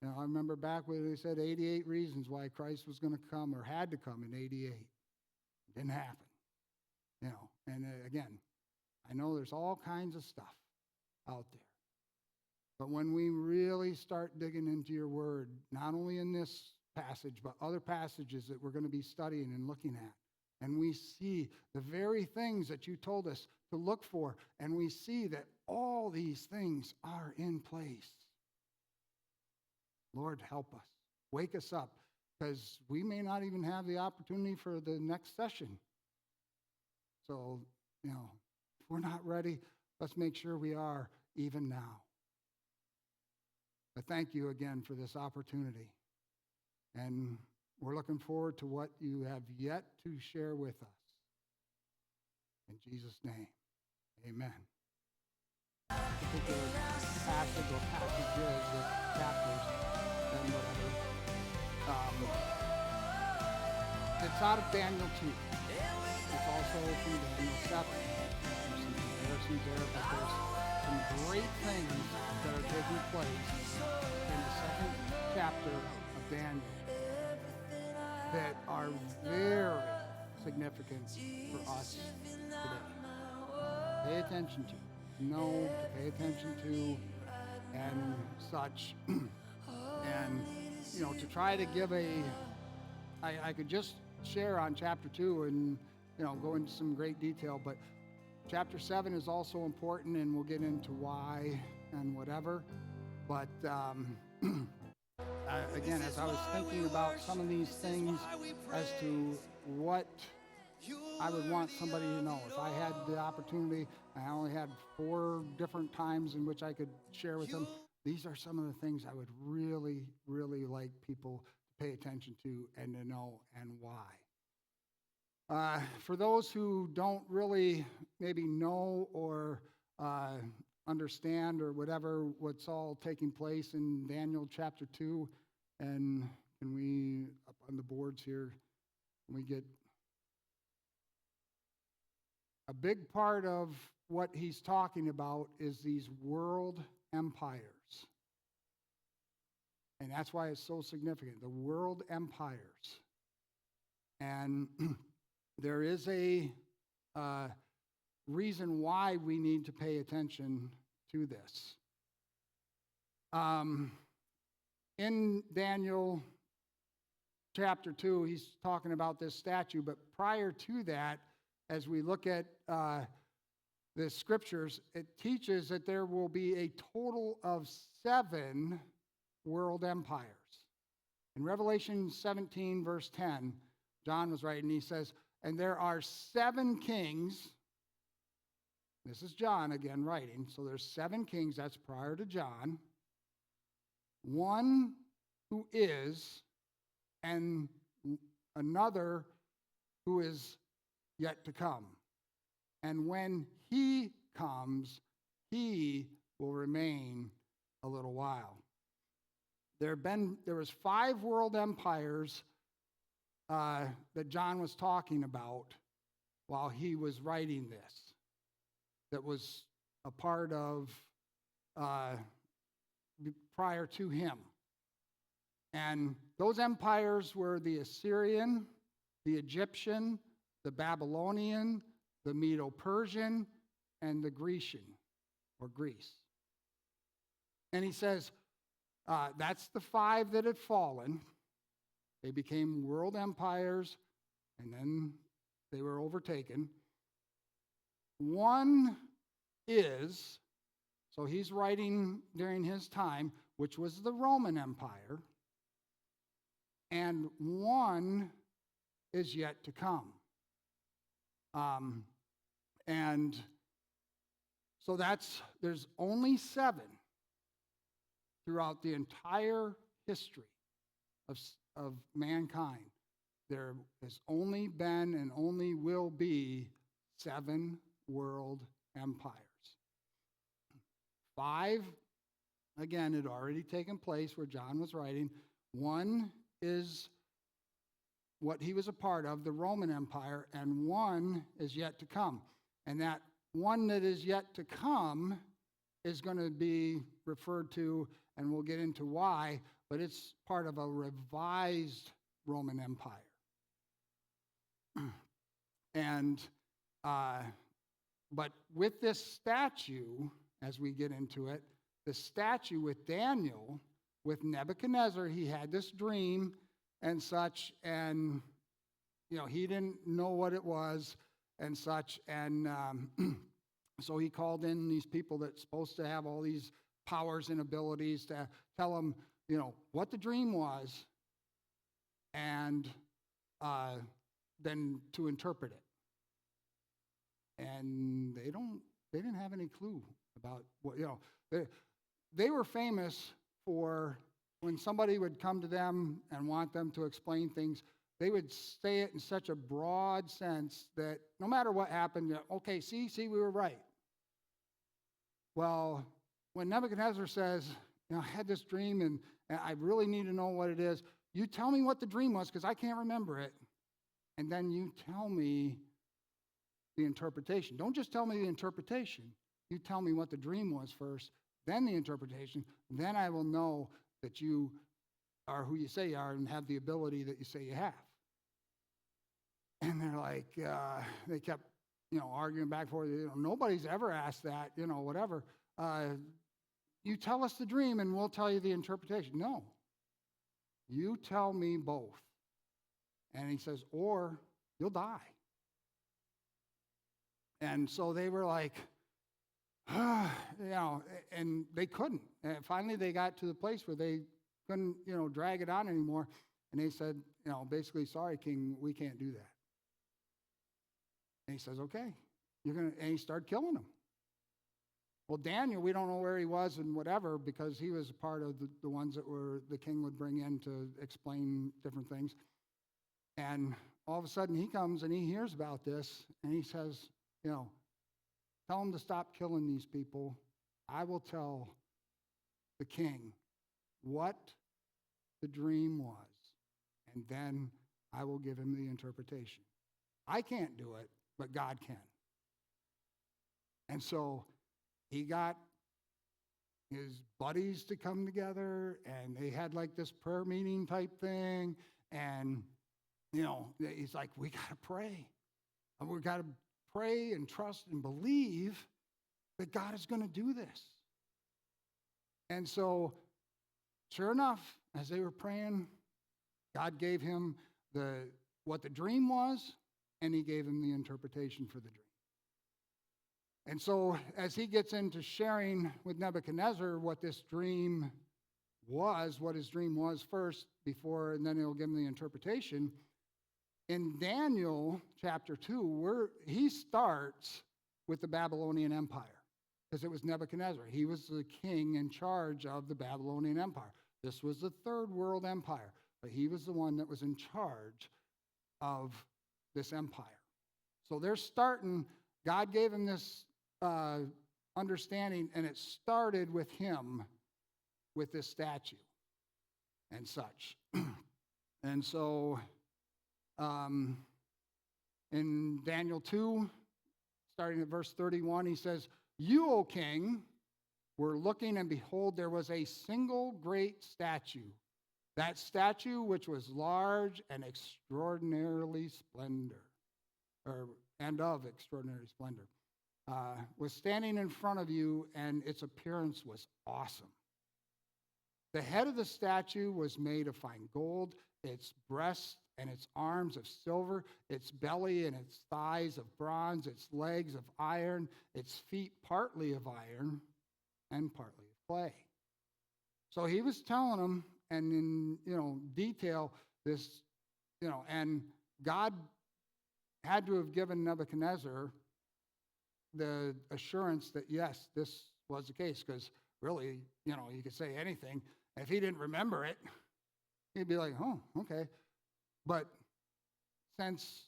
I remember back when they said 88 reasons why Christ was going to come or had to come in 88. It didn't happen. And again, I know there's all kinds of stuff out there. But when we really start digging into your word, not only in this passage, but other passages that we're going to be studying and looking at, and we see the very things that you told us to look for, and we see that all these things are in place. Lord, help us. Wake us up, because we may not even have the opportunity for the next session. So, if we're not ready, let's make sure we are even now. I thank you again for this opportunity. And we're looking forward to what you have yet to share with us. In Jesus' name, amen. Particular passage or passages or chapters and whatever. It's out of Daniel 2. It's also from Daniel 7. There's some comparisons there, but there's some great things that are taking place in the second chapter of Daniel that are very significant for us today. Pay attention to, know, to pay attention to, and such. And, to try to give I could just share on chapter 2 and, go into some great detail, but chapter 7 is also important, and we'll get into why and whatever. But again, as I was thinking about some of these things as to what I would want somebody to know, if I had the opportunity, I only had 4 different times in which I could share with them, these are some of the things I would really, really like people to pay attention to and to know and why. For those who don't really maybe know or understand or whatever what's all taking place in Daniel chapter 2, and can we, up on the boards here, we get a big part of what he's talking about is these world empires. And that's why it's so significant, the world empires. And there is a reason why we need to pay attention to this. In Daniel chapter 2, he's talking about this statue, but prior to that, as we look at the scriptures, it teaches that there will be a total of 7 world empires. In Revelation 17, verse 10, John was writing, he says, and there are 7 kings. This is John again writing. So there's 7 kings. That's prior to John. 1 who is, and another who is yet to come. And when he comes, he will remain a little while. There was 5 world empires that John was talking about while he was writing this, that was a part of prior to him. And those empires were the Assyrian, the Egyptian, the Babylonian, the Medo-Persian, and the Grecian, or Greece. And he says, that's the 5 that had fallen. They became world empires, and then they were overtaken. 1 is, so he's writing during his time, which was the Roman Empire, and 1 is yet to come. And so there's only 7 throughout the entire history of mankind. There has only been and only will be 7 world empires. 5, again, had already taken place where John was writing. 1 is what he was a part of, the Roman Empire, and 1 is yet to come. And that 1 that is yet to come is going to be referred to and we'll get into why, but it's part of a revised Roman Empire. And, but with this statue, as we get into it, the statue with Daniel, with Nebuchadnezzar, he had this dream and such, and, he didn't know what it was and such, and so he called in these people that's supposed to have all these powers and abilities to tell him, what the dream was, and then to interpret it. And they didn't have any clue about what, they were famous for when somebody would come to them and want them to explain things, they would say it in such a broad sense that no matter what happened, okay, see, we were right. Well, when Nebuchadnezzar says, I had this dream and I really need to know what it is, you tell me what the dream was because I can't remember it. And then you tell me the interpretation. Don't just tell me the interpretation. You tell me what the dream was first, then the interpretation. Then I will know that you are who you say you are and have the ability that you say you have. And they're like, they kept, arguing back and forth. Nobody's ever asked that, whatever. You tell us the dream and we'll tell you the interpretation. No. You tell me both. And he says, or you'll die. And so they were like, and they couldn't. And finally they got to the place where they couldn't, drag it on anymore. And they said, basically, sorry, King, we can't do that. And he says, okay, and he started killing them. Well, Daniel, we don't know where he was and whatever, because he was a part of the ones that the king would bring in to explain different things. And all of a sudden he comes and he hears about this and he says, tell him to stop killing these people. I will tell the king what the dream was, and then I will give him the interpretation. I can't do it, but God can. And so he got his buddies to come together, and they had like this prayer meeting type thing, and he's like, we got to pray. And we got to pray and trust and believe that God is going to do this. And so, sure enough, as they were praying, God gave him what the dream was, and he gave him the interpretation for the dream. And so, as he gets into sharing with Nebuchadnezzar what this dream was, what his dream was first, and then he'll give him the interpretation. In Daniel chapter 2, he starts with the Babylonian Empire, because it was Nebuchadnezzar. He was the king in charge of the Babylonian Empire. This was the third world empire, but he was the one that was in charge of this empire. So they're starting, God gave him this understanding, and it started with him, with this statue and such. And so in Daniel 2, starting at verse 31, he says, you, O king, were looking, and behold, there was a single great statue. That statue, which was large and extraordinarily splendor, and of extraordinary splendor, was standing in front of you, and its appearance was awesome. The head of the statue was made of fine gold, its breast and its arms of silver, its belly and its thighs of bronze, its legs of iron, its feet partly of iron and partly of clay. So he was telling them, and in detail, this, and God had to have given Nebuchadnezzar the assurance that yes, this was the case, because really, you could say anything. If he didn't remember it, he'd be like, oh, okay. But since,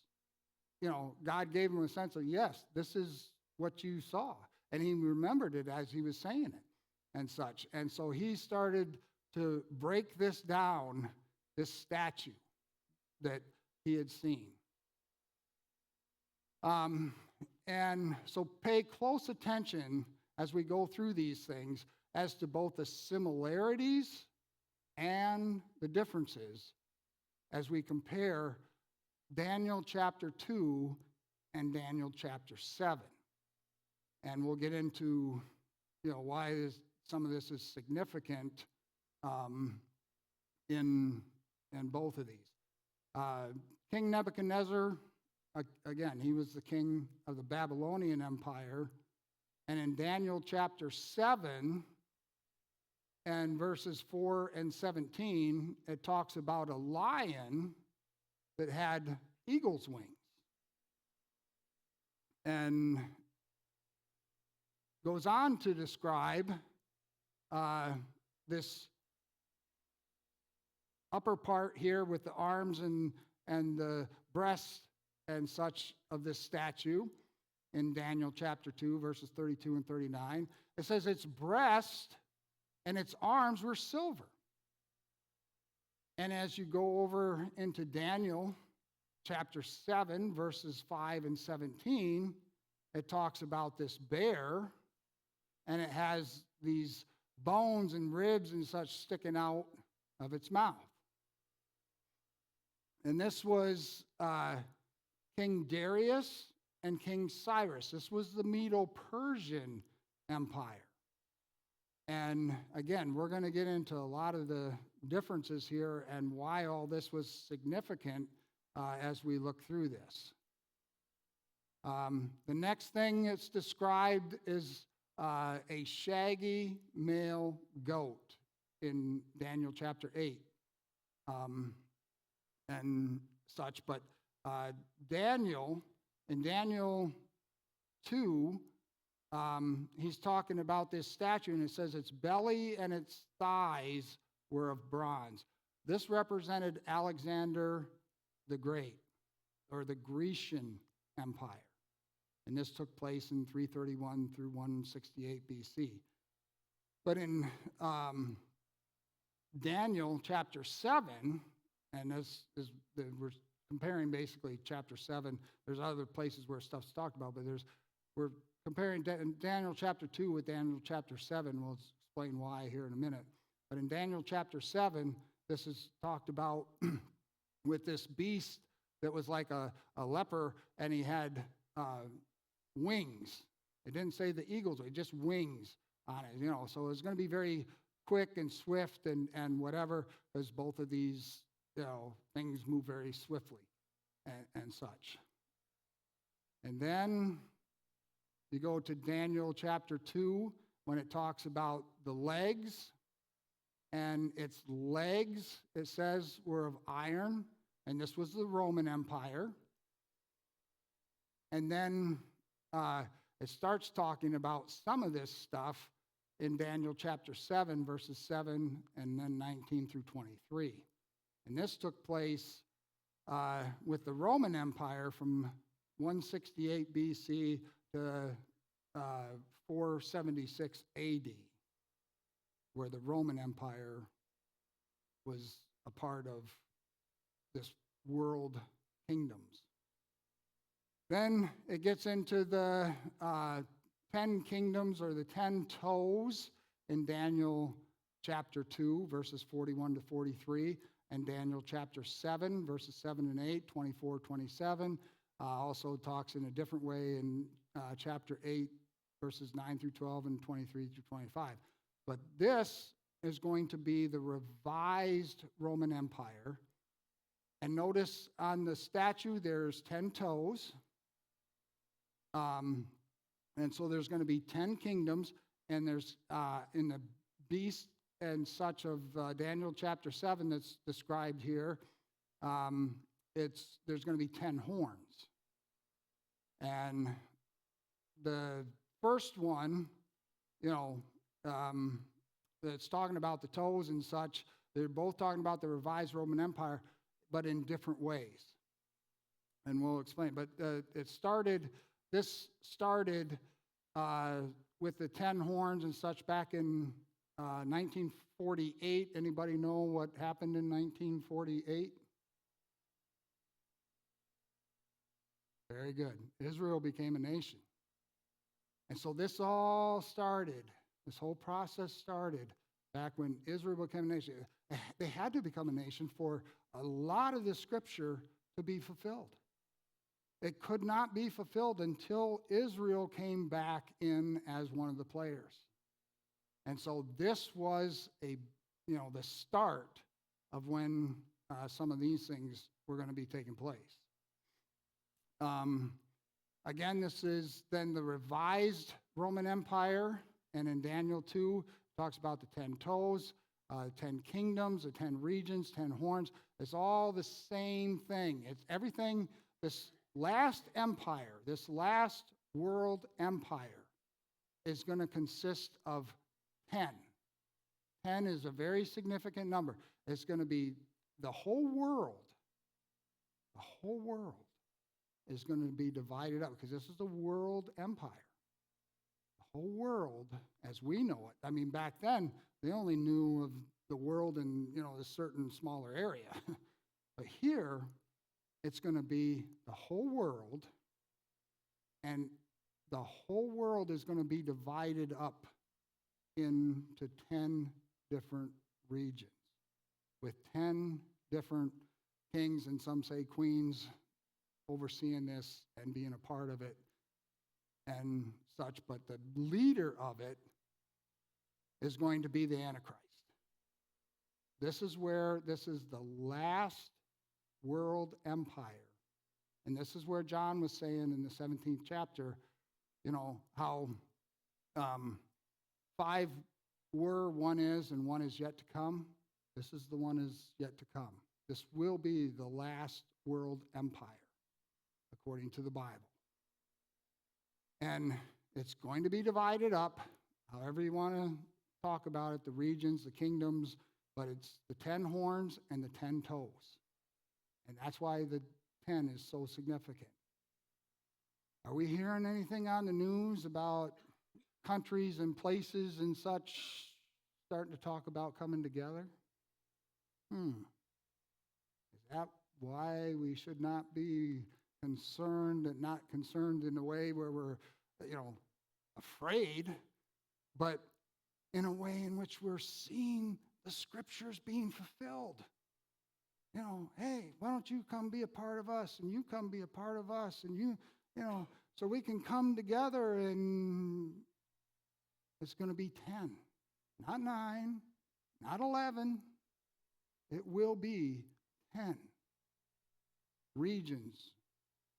God gave him a sense of, yes, this is what you saw. And he remembered it as he was saying it and such. And so he started to break this down, this statue that he had seen. And so pay close attention as we go through these things. as to both the similarities and the differences as we compare Daniel chapter 2 and Daniel chapter 7. And we'll get into, why some of this is significant in both of these. King Nebuchadnezzar, again, he was the king of the Babylonian Empire. And in Daniel chapter 7 and verses 4 and 17, it talks about a lion that had eagle's wings. And goes on to describe this upper part here with the arms and the breast and such of this statue in Daniel chapter 2, verses 32 and 39. It says its breast and its arms were silver. And as you go over into Daniel chapter 7, verses 5 and 17, it talks about this bear, and it has these bones and ribs and such sticking out of its mouth. And this was King Darius and King Cyrus. This was the Medo-Persian Empire. And again, we're going to get into a lot of the differences here and why all this was significant as we look through this. The next thing that's described is a shaggy male goat in Daniel chapter 8 and such. But Daniel, in Daniel 2, he's talking about this statue, and it says its belly and its thighs were of bronze. This represented Alexander the Great, or the Grecian Empire. And this took place in 331 through 168 BC. But in Daniel chapter 7, and this is we're comparing basically chapter 7. There's other places where stuff's talked about, but we're comparing Daniel chapter 2 with Daniel chapter 7. We'll explain why here in a minute. But in Daniel chapter 7, this is talked about with this beast that was like a leper, and he had wings. It didn't say the eagle's wings, just wings on it, So it's going to be very quick and swift and whatever, because both of these, things move very swiftly and such. And then you go to Daniel chapter 2 when it talks about the legs, and its legs, it says, were of iron, and this was the Roman Empire. And then it starts talking about some of this stuff in Daniel chapter 7, verses 7 and then 19 through 23. And this took place with the Roman Empire from 168 BC to 476 AD, where the Roman Empire was a part of this world kingdoms. Then it gets into the 10 kingdoms, or the 10 toes, in Daniel chapter 2, verses 41 to 43, and Daniel chapter 7, verses 7 and 8, 24, 27. Also talks in a different way in chapter 8, verses 9 through 12, and 23 through 25. But this is going to be the revised Roman Empire. And notice on the statue, there's 10 toes. And so there's going to be 10 kingdoms, and there's in the beast and such of Daniel chapter 7 that's described here, there's going to be 10 horns. And the first one, that's talking about the toes and such, they're both talking about the revised Roman Empire, but in different ways. And we'll explain. But this started with the 10 horns and such back in 1948. Anybody know what happened in 1948? Very good. Israel became a nation. And so this all started This whole process started back when Israel became a nation. They had to become a nation for a lot of the scripture to be fulfilled. It could not be fulfilled until Israel came back in as one of the players. And so this was the start of when some of these things were going to be taking place. Again, this is then the revised Roman Empire, and in Daniel 2, talks about the 10 toes, 10 kingdoms, the 10 regions, 10 horns. It's all the same thing. It's everything. This last empire, this last world empire, is going to consist of 10. 10 is a very significant number. It's going to be the whole world. The whole world is going to be divided up because this is the world empire. The whole world, as we know it. I mean, back then, they only knew of the world in, a certain smaller area. But here, it's going to be the whole world, and the whole world is going to be divided up into 10 different regions with 10 different kings, and some say queens, overseeing this and being a part of it and such. But the leader of it is going to be the Antichrist. This is the last world empire. And this is where John was saying in the 17th chapter, how 5 were, 1 is, and 1 is yet to come. This is the one is yet to come. This will be the last world empire, according to the Bible. And it's going to be divided up, however you want to talk about it, the regions, the kingdoms, but it's the 10 horns and the 10 toes. And that's why the 10 is so significant. Are we hearing anything on the news about countries and places and such starting to talk about coming together? Is that why we should not be concerned, and not concerned in a way where we're, afraid, but in a way in which we're seeing the scriptures being fulfilled? Hey, why don't you come be a part of us, and you come be a part of us, and so we can come together, and it's going to be 10, not 9, not 11. It will be 10 regions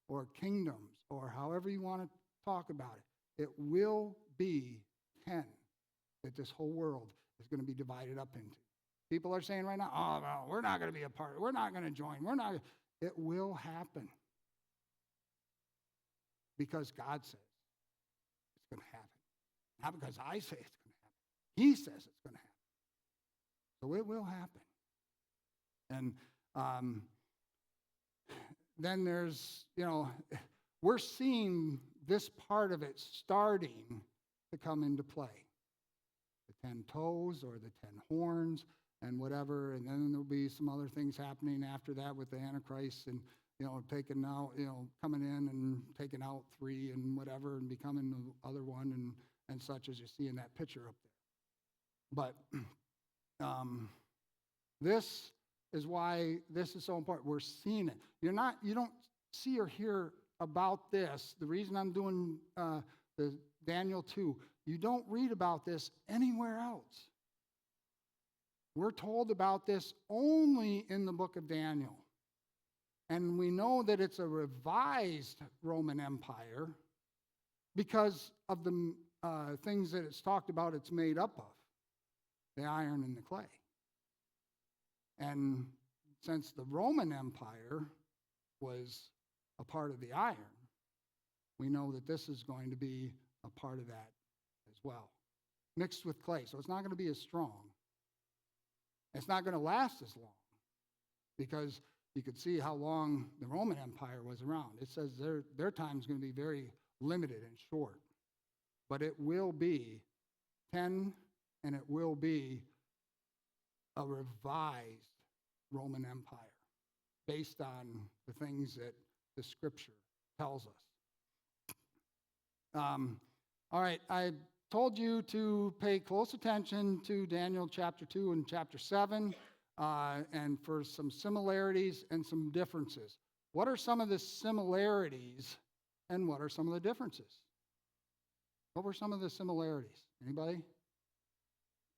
or kingdoms, or however you want to talk about it. It will be 10 that this whole world is going to be divided up into. People are saying right now, oh, no, we're not going to be a part. We're not going to join. It will happen. Because God says it's going to happen. Not because I say it's going to happen. He says it's going to happen. So it will happen. And then there's, we're seeing this part of it starting to come into play. The 10 toes or the 10 horns and whatever, and then there'll be some other things happening after that with the Antichrist and, taking out, coming in and taking out 3 and whatever and becoming the other one and such, as you see in that picture up there. But this is why this is so important. We're seeing it. You don't see or hear about this. The reason I'm doing the Daniel 2, you don't read about this anywhere else. We're told about this only in the book of Daniel. And we know that it's a revised Roman Empire because of the things that it's talked about it's made up of, the iron and the clay. And since the Roman Empire was a part of the iron, we know that this is going to be a part of that as well, mixed with clay. So it's not going to be as strong. It's not going to last as long because you could see how long the Roman Empire was around. It says their time is going to be very limited and short. But it will be 10, and it will be a revised Roman Empire based on the things that the Scripture tells us. All right, I told you to pay close attention to Daniel chapter 2 and chapter 7, and for some similarities and some differences. What are some of the similarities and what are some of the differences? What were some of the similarities? Anybody?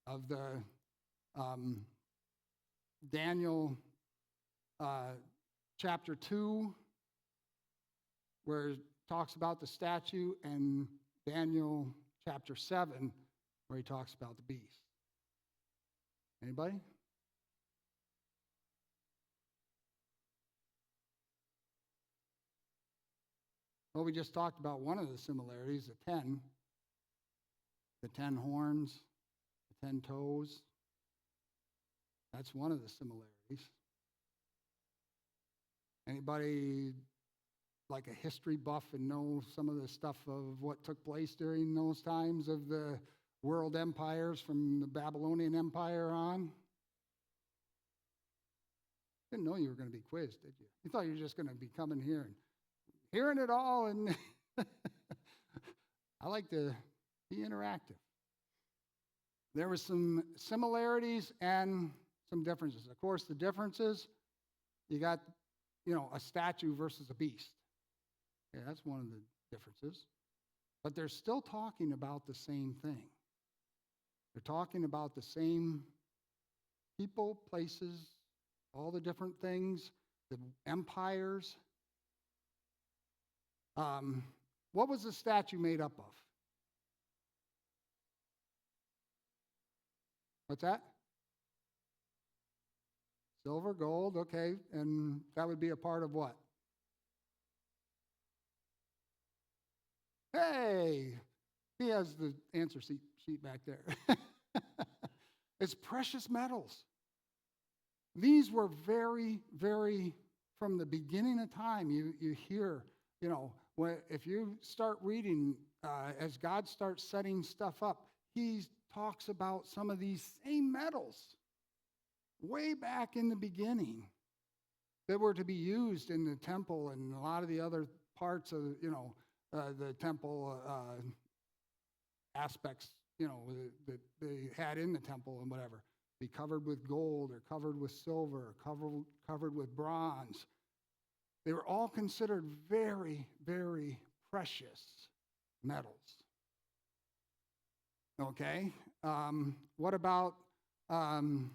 Of the Daniel chapter 2, where it talks about the statue, and Daniel chapter 7, where he talks about the beast. Anybody? Well, we just talked about one of the similarities, the 10 horns, the 10 toes. That's one of the similarities. Anybody like a history buff and know some of the stuff of what took place during those times of the world empires from the Babylonian Empire on? Didn't know you were going to be quizzed, did you? You thought you were just going to be coming here and hearing it all, and I like to be interactive. There were some similarities and some differences. Of course, the differences, you got, a statue versus a beast. Yeah, that's one of the differences. But they're still talking about the same thing. They're talking about the same people, places, all the different things, the empires. What was the statue made up of? What's that? Silver, gold, okay, and that would be a part of what? Hey, he has the answer sheet back there. It's precious metals. These were very, very, from the beginning of time, you hear, if you start reading, as God starts setting stuff up, he talks about some of these same metals way back in the beginning that were to be used in the temple and a lot of the other parts of, the temple aspects, that they had in the temple and whatever. Be covered with gold or covered with silver, or covered with bronze. They were all considered very, very precious metals. Okay? What about from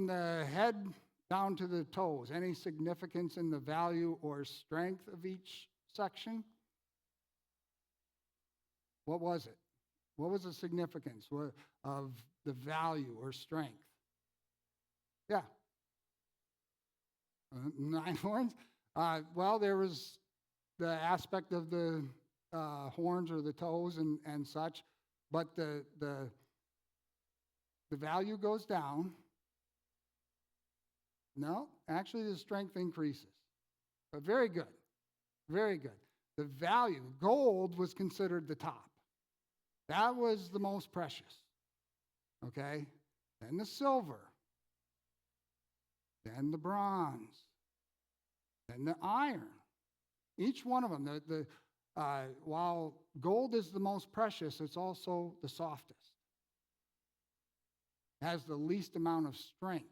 the head down to the toes? Any significance in the value or strength of each section? What was it? What was the significance of the value or strength? Yeah. 9 horns? Well, there was the aspect of the horns or the toes and such, but the value goes down. No, actually the strength increases. But very good. Very good. The value, gold was considered the top. That was the most precious. Okay? Then the silver. Then the bronze. Then the iron. Each one of them, while gold is the most precious, it's also the softest. It has the least amount of strength.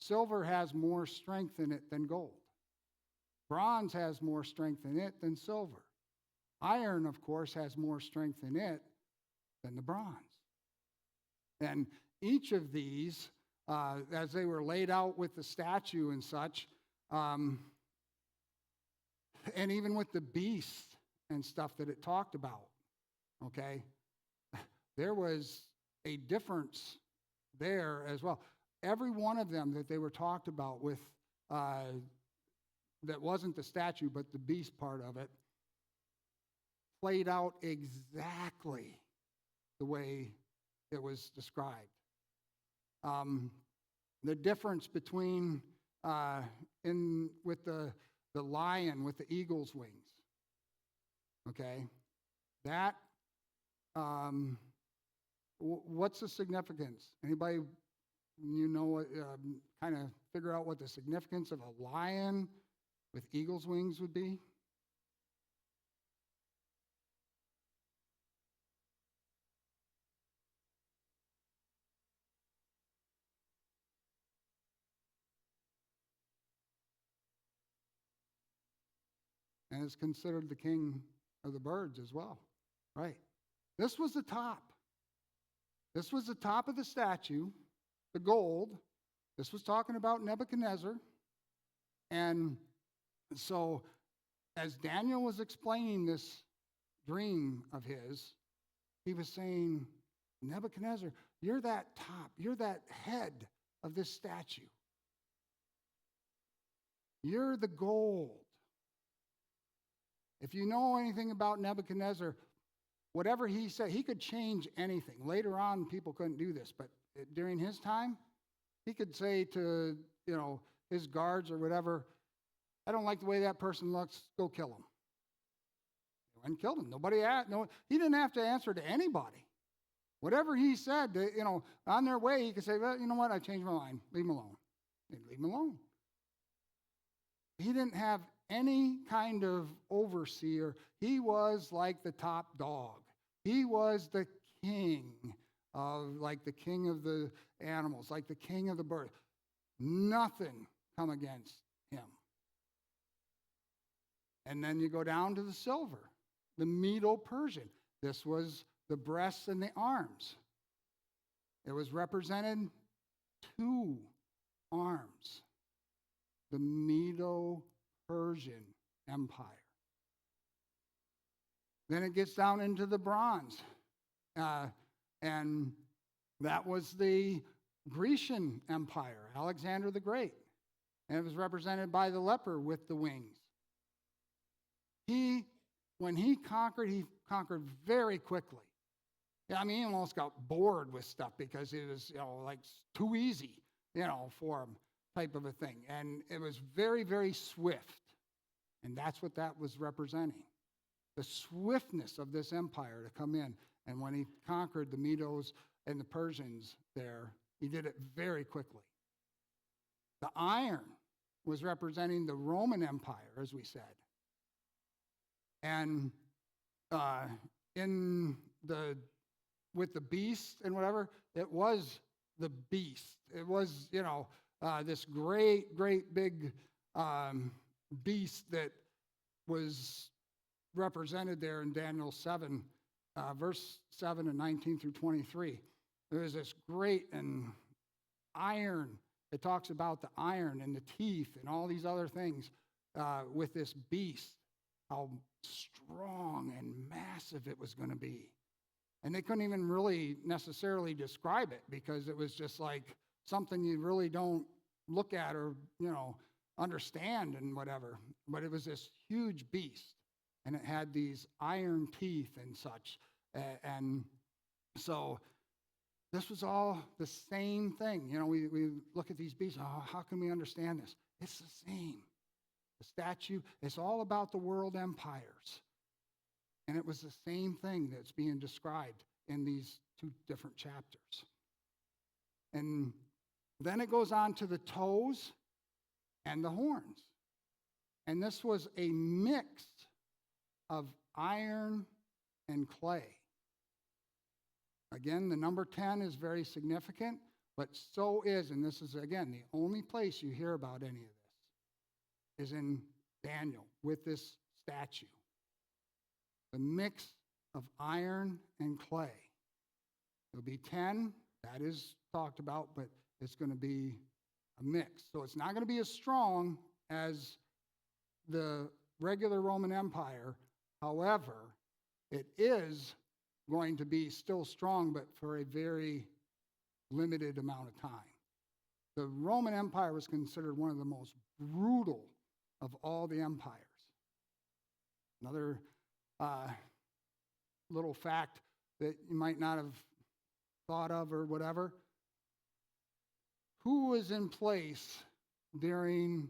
Silver has more strength in it than gold. Bronze has more strength in it than silver. Iron, of course, has more strength in it than the bronze. And each of these, as they were laid out with the statue and such, and even with the beast and stuff that it talked about, okay, there was a difference there as well. Every one of them that they were talked about with, that wasn't the statue, but the beast part of it, played out exactly the way it was described. The difference between with the lion with the eagle's wings, okay, that what's the significance? Anybody kind of figure out what the significance of a lion with eagle's wings would be? and is considered the king of the birds as well. Right. This was the top. This was the top of the statue, the gold. This was talking about Nebuchadnezzar. And so as Daniel was explaining this dream of his, he was saying, Nebuchadnezzar, you're that top, you're that head of this statue. You're the gold. If you know anything about Nebuchadnezzar, whatever he said, he could change anything. Later on, people couldn't do this, but during his time, he could say to, his guards or whatever, I don't like the way that person looks, go kill him. And killed him. He didn't have to answer to anybody. Whatever he said, on their way, he could say, well, you know what, I changed my mind. Leave him alone. They'd leave him alone. He didn't have any kind of overseer. He was like the top dog. He was the king like the king of the animals, like the king of the birds. Nothing come against him. And then you go down to the silver, the Medo-Persian. This was the breasts and the arms. It was represented 2 arms. The Medo-Persian Empire. Then it gets down into the bronze. And that was the Grecian Empire, Alexander the Great. And it was represented by the leper with the wings. When he conquered very quickly. He almost got bored with stuff because it was, like too easy, for him type of a thing. And it was very, very swift. And that's what that was representing. The swiftness of this empire to come in. And when he conquered the Medos and the Persians there, he did it very quickly. The iron was representing the Roman Empire, as we said. And with the beast and whatever, it was the beast. It was, this great, great big beast that was represented there in Daniel 7, verse 7 and 19 through 23. There was this great and iron. It talks about the iron and the teeth and all these other things with this beast, how strong and massive it was going to be. And they couldn't even really necessarily describe it because it was just like something you really don't look at or, understand and whatever. But it was this huge beast, and it had these iron teeth and such. And so this was all the same thing. We look at these beasts, how can we understand this? It's the same. The statue, it's all about the world empires. And it was the same thing that's being described in these 2 different chapters. And then it goes on to the toes and the horns. And this was a mix of iron and clay. Again, the number 10 is very significant, but so is, and this is, again, the only place you hear about any of this, is in Daniel with this statue. The mix of iron and clay. There'll be 10, that is talked about, but it's going to be a mix. So it's not going to be as strong as the regular Roman Empire. However, it is going to be still strong, but for a very limited amount of time. The Roman Empire was considered one of the most brutal of all the empires. Another little fact that you might not have thought of or whatever. Who was in place during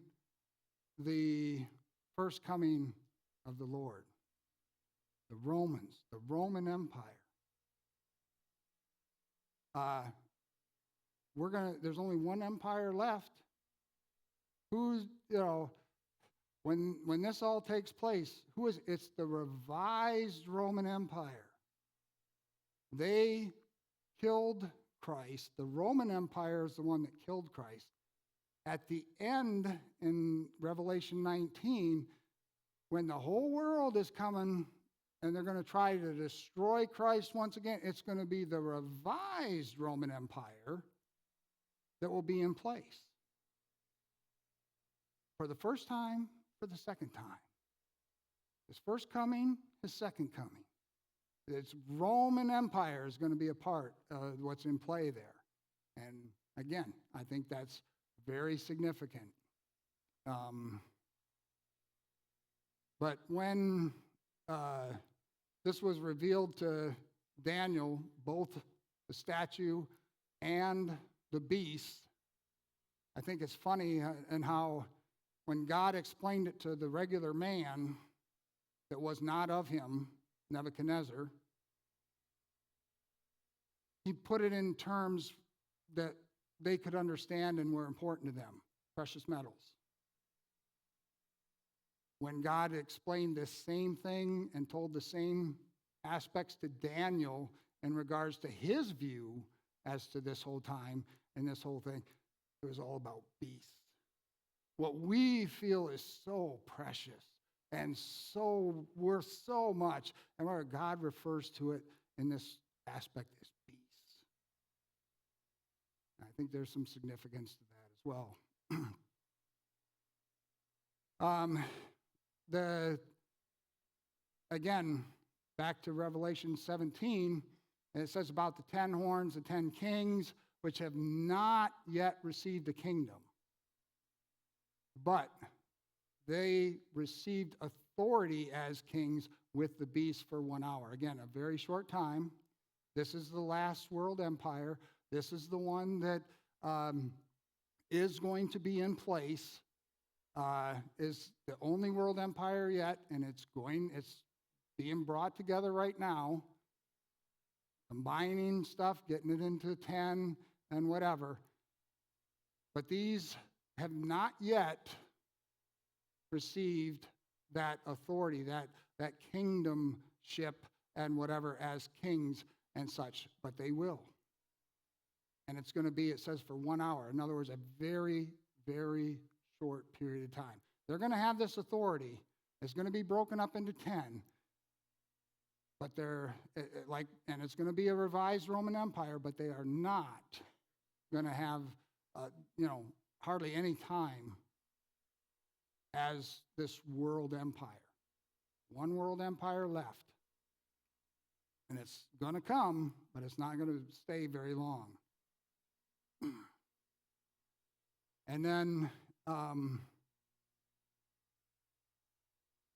the first coming of the Lord? The Romans, the Roman Empire. There's only one empire left. Who's, when this all takes place, it's the revised Roman Empire. They killed Christ. The Roman Empire is the one that killed Christ. At the end, in Revelation 19, when the whole world is coming and they're going to try to destroy Christ once again, it's going to be the revised Roman Empire that will be in place. For the first time, for the second time. His first coming, his second coming. Its Roman Empire is going to be a part of what's in play there. And again, I think that's very significant. But when this was revealed to Daniel, both the statue and the beast, I think it's funny in how when God explained it to the regular man that was not of him, Nebuchadnezzar, he put it in terms that they could understand and were important to them, precious metals. When God explained this same thing and told the same aspects to Daniel in regards to his view as to this whole time and this whole thing, it was all about beasts. What we feel is so precious and so worth so much, and where God refers to it in this aspect as beasts. I think there's some significance to that as well. Again, back to Revelation 17, and it says about the 10 horns, the 10 kings, which have not yet received the kingdom. But they received authority as kings with the beast for 1 hour. Again, a very short time. This is the last world empire. This is the one that is going to be in place. Is the only world empire yet, and it's being brought together right now, combining stuff, getting it into 10 and whatever. But these have not yet received that authority, that kingdomship and whatever as kings and such, but they will. And it's going to be, it says, for 1 hour. In other words, a very, very short period of time. They're going to have this authority. It's going to be broken up into 10. But and it's going to be a revised Roman Empire, but they are not going to have, hardly any time as this world empire. One world empire left. And it's going to come, but it's not going to stay very long. And then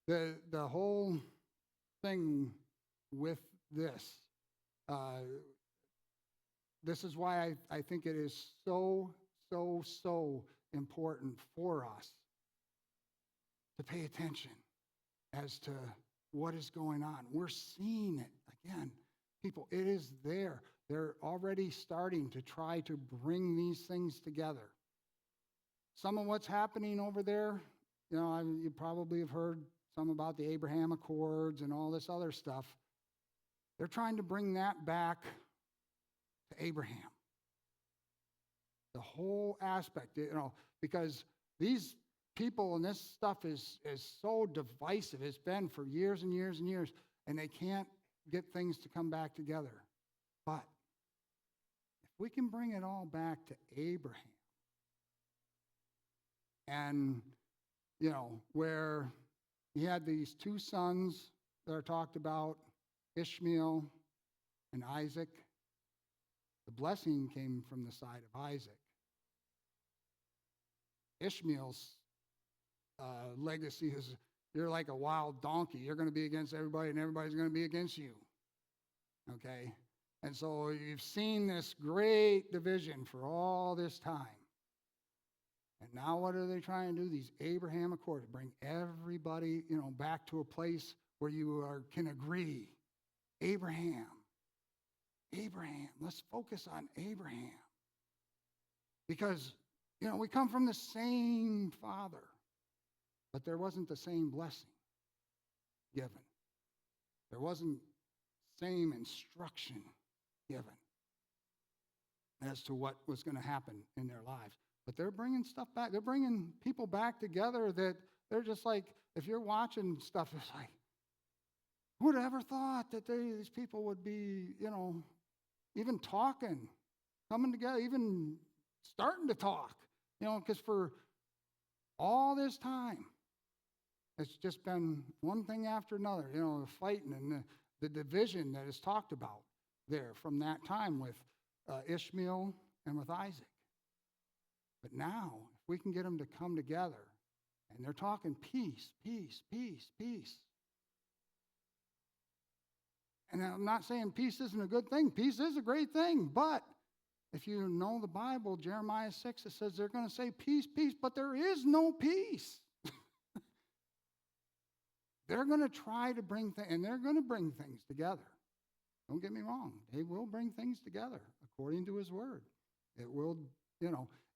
the whole thing with this, this is why I think it is so important for us to pay attention as to what is going on. We're seeing it again. People, it is there. They're already starting to try to bring these things together. Some of what's happening over there, you probably have heard some about the Abraham Accords and all this other stuff. They're trying to bring that back to Abraham. The whole aspect, because these people and this stuff is so divisive. It's been for years and years and years, and they can't get things to come back together. But if we can bring it all back to Abraham, and, where he had these two sons that are talked about, Ishmael and Isaac. The blessing came from the side of Isaac. Ishmael's legacy is, you're like a wild donkey. You're going to be against everybody, and everybody's going to be against you. Okay? And so you've seen this great division for all this time. And now what are they trying to do? These Abraham Accords, bring everybody, back to a place where you can agree. Abraham. Let's focus on Abraham. Because, we come from the same father, but there wasn't the same blessing given. There wasn't same instruction given as to what was going to happen in their lives. But they're bringing stuff back. They're bringing people back together that they're just like, if you're watching stuff, it's like, who would have ever thought that these people would be, even talking, coming together, even starting to talk, because for all this time, it's just been one thing after another, the fighting and the division that is talked about there from that time with Ishmael and with Isaac. But now, if we can get them to come together, and they're talking peace, peace, peace, peace. And I'm not saying peace isn't a good thing. Peace is a great thing. But if you know the Bible, Jeremiah 6, it says they're going to say peace, peace, but there is no peace. They're going to try to bring things, and they're going to bring things together. Don't get me wrong. They will bring things together according to his word. It will,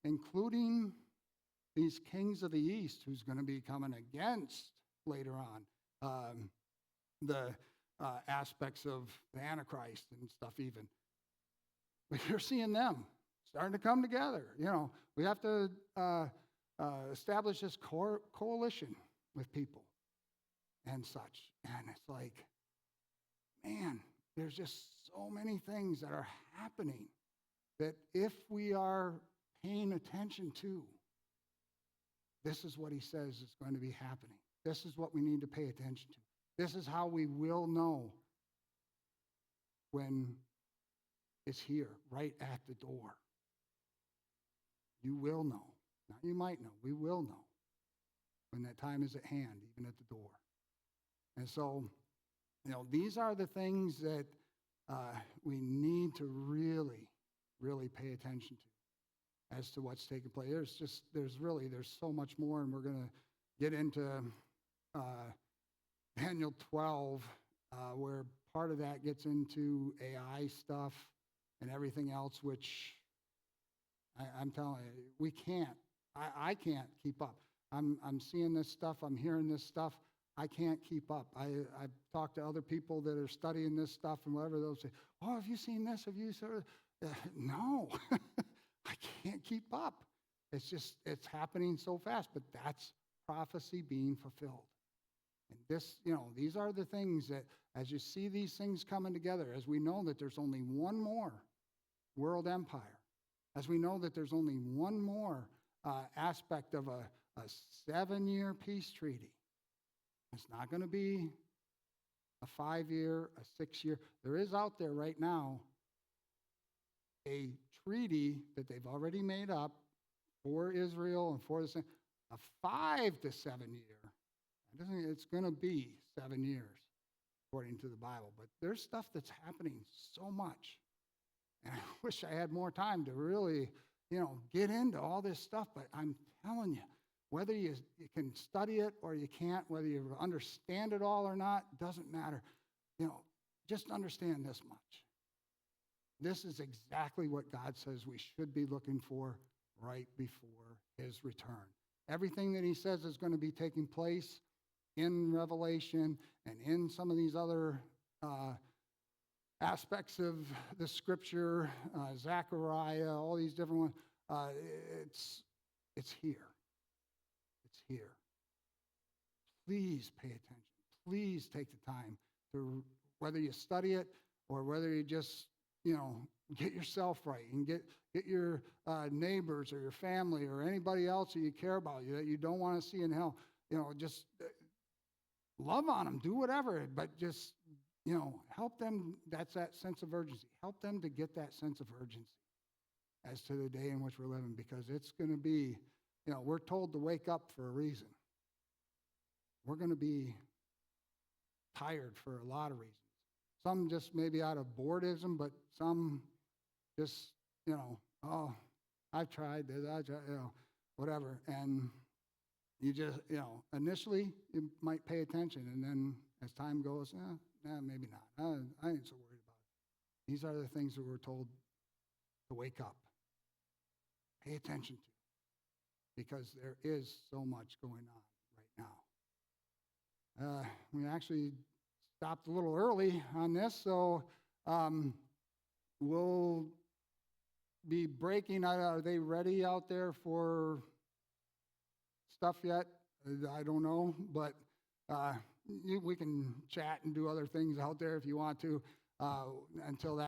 including these kings of the east who's going to be coming against later on the aspects of the Antichrist and stuff even. But you're seeing them starting to come together. We have to establish this coalition with people and such. And it's like, man, there's just so many things that are happening that if we are paying attention to, this is what he says is going to be happening. This is what we need to pay attention to. This is how we will know when it's here, right at the door. You will know. Not you might know. We will know when that time is at hand, even at the door. And so, these are the things that we need to really, really pay attention to as to what's taking place. There's so much more, and we're going to get into Daniel 12, where part of that gets into AI stuff and everything else, which I'm telling you, we can't. I can't keep up. I'm seeing this stuff. I'm hearing this stuff. I can't keep up. I've talked to other people that are studying this stuff and whatever. They'll say, "Oh, have you seen this? Have you seen?" No, I can't keep up. It's happening so fast. But that's prophecy being fulfilled. And this, these are the things that, as you see these things coming together, as we know that there's only one more world empire, as we know that there's only one more aspect of a 7-year peace treaty. It's not going to be a 5-year, a 6-year. There is out there right now a treaty that they've already made up for Israel and for the a 5 to 7 year. It's going to be 7 years, according to the Bible. But there's stuff that's happening so much. And I wish I had more time to really, get into all this stuff. But I'm telling you, whether you can study it or you can't, whether you understand it all or not, doesn't matter. Just understand this much. This is exactly what God says we should be looking for right before his return. Everything that he says is going to be taking place in Revelation and in some of these other aspects of the scripture, Zechariah, all these different ones, it's here. It's here. Please pay attention. Please take the time to, whether you study it or whether you just, get yourself right and get your neighbors or your family or anybody else that you care about, that you don't want to see in hell, just love on them, do whatever, but just, help them. That's that sense of urgency. Help them to get that sense of urgency as to the day in which we're living, because it's going to be, we're told to wake up for a reason. We're going to be tired for a lot of reasons. Some just maybe out of boredom, but some just, oh, I've tried this, whatever. And you just, initially you might pay attention, and then as time goes, maybe not. I ain't so worried about it. These are the things that we're told to wake up, pay attention to, because there is so much going on right now. We actually stopped a little early on this, so we'll be breaking. Are they ready out there for stuff yet? I don't know, but we can chat and do other things out there if you want to until that.